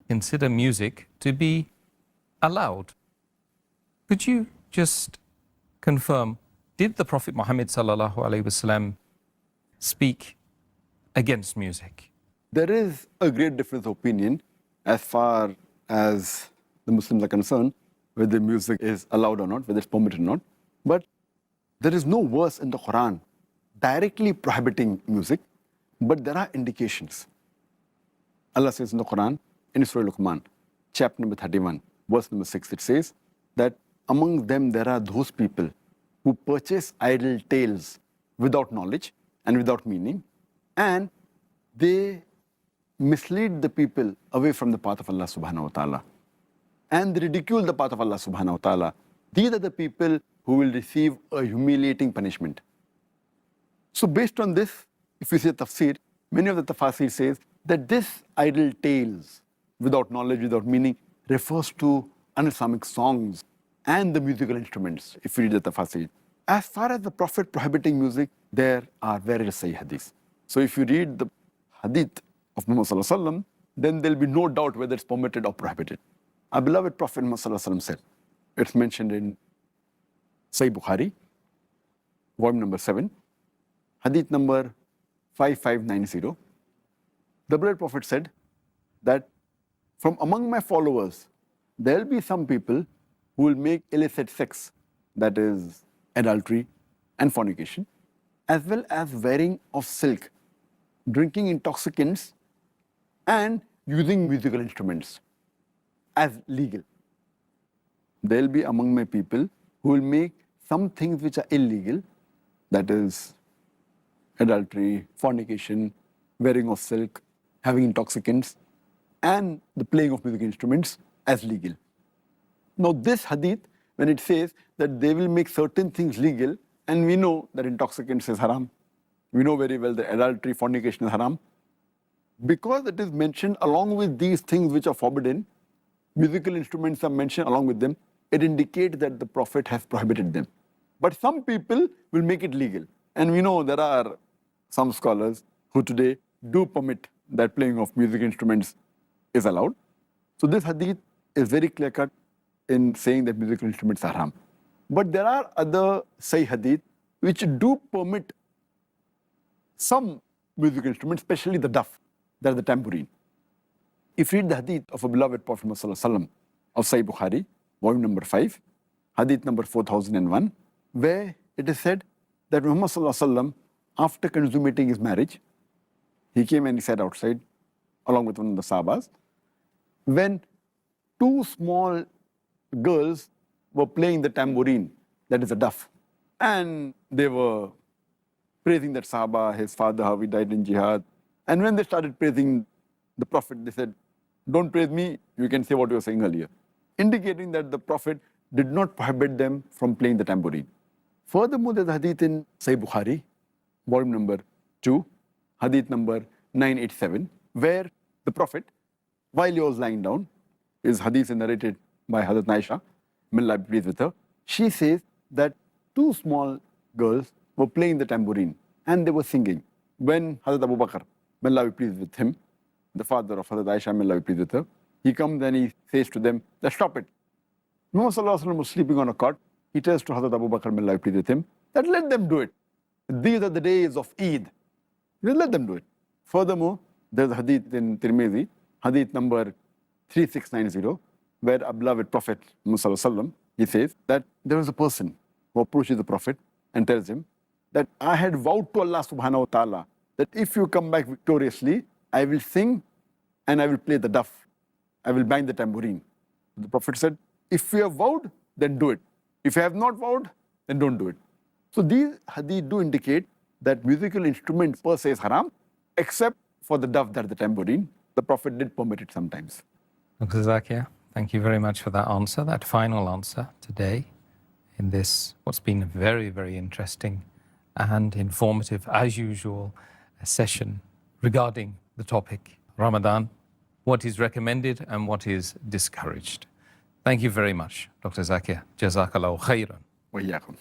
consider music to be allowed. Could you just confirm, did the Prophet Muhammad sallallahu alaihi wasallam speak against music? There is a great difference of opinion as far as the Muslims are concerned, whether music is allowed or not, whether it's permitted or not. But there is no verse in the Quran directly prohibiting music, but there are indications. Allah says in the Quran, in Surah Luqman, chapter number 31, verse number 6, it says that among them there are those people who purchase idle tales without knowledge and without meaning, and they mislead the people away from the path of Allah subhanahu wa ta'ala, and they ridicule the path of Allah subhanahu wa ta'ala. These are the people who will receive a humiliating punishment. So based on this, if you see tafsir, many of the tafasir says that this idle tales without knowledge, without meaning, refers to un-Islamic songs and the musical instruments, if you read the tafasir. As far as the Prophet prohibiting music, there are various sahih hadiths. So if you read the hadith of Muhammad sallallahu alaihi wasallam, then there'll be no doubt whether it's permitted or prohibited. Our beloved Prophet Muhammad sallallahu alaihi wasallam said, it's mentioned in Sahih Bukhari, volume number 7, hadith number 5590. The beloved Prophet said that from among my followers, there'll be some people who will make illicit sex, that is adultery and fornication, as well as wearing of silk, drinking intoxicants, and using musical instruments as legal. There'll be among my people who will make some things which are illegal, that is adultery, fornication, wearing of silk, having intoxicants, and the playing of musical instruments as legal. Now this hadith, when it says that they will make certain things legal, and we know that intoxicants is haram, we know very well that adultery, fornication is haram, because it is mentioned along with these things which are forbidden, musical instruments are mentioned along with them, it indicates that the Prophet has prohibited them. But some people will make it legal. And we know there are some scholars who today do permit that playing of music instruments is allowed. So this hadith is very clear-cut in saying that musical instruments are haram. But there are other sahih hadith which do permit some musical instruments, especially the duff, that is the tambourine. If you read the hadith of a beloved Prophet Muhammad sallallahu alaihi wasallam of Sahih Bukhari, volume number 5, hadith number 4001, where it is said that Muhammad sallallahu alaihi wasallam, after consummating his marriage, he came and he sat outside along with one of the Sahabas, when two small girls were playing the tambourine, that is a duff, and they were praising that Sahaba, his father, how he died in jihad. And when they started praising the Prophet, they said, don't praise me, you can say what you were saying earlier, indicating that the Prophet did not prohibit them from playing the tambourine. Furthermore, there's a hadith in Sahih Bukhari, volume number 2, hadith number 987, where the Prophet, while he was lying down, his hadith is narrated by Hazrat Aisha, may Allah be pleased with her, she says that two small girls were playing the tambourine and they were singing. When Hazrat Abu Bakr, may Allah be pleased with him, the father of Hazrat Aisha, may Allah be pleased with her, he comes and he says to them, that stop it. Muhammad sallallahu alaihi wasallam was sleeping on a cot. He tells to Hazrat Abu Bakr, may Allah be pleased with him, that let them do it. These are the days of Eid. Let them do it. Furthermore, there's a hadith in Tirmidhi, hadith number 3690, where our beloved Prophet Muhammad sallallahu alaihi wasallam, he says that there was a person who approaches the Prophet and tells him that I had vowed to Allah subhanahu wa ta'ala that if you come back victoriously, I will sing and I will play the duff. I will bang the tambourine. The Prophet said, if you have vowed, then do it. If you have not vowed, then don't do it. So these hadith do indicate that musical instrument per se is haram, except for the duff, that is the tambourine. The Prophet did permit it sometimes. Dr. Zakir, thank you very much for that answer, that final answer today in this, what's been a very, very interesting and informative, as usual, session regarding the topic Ramadan, what is recommended and what is discouraged. Thank you very much, Dr. Zakir. Jazakallahu khairan. Wa iyyakum.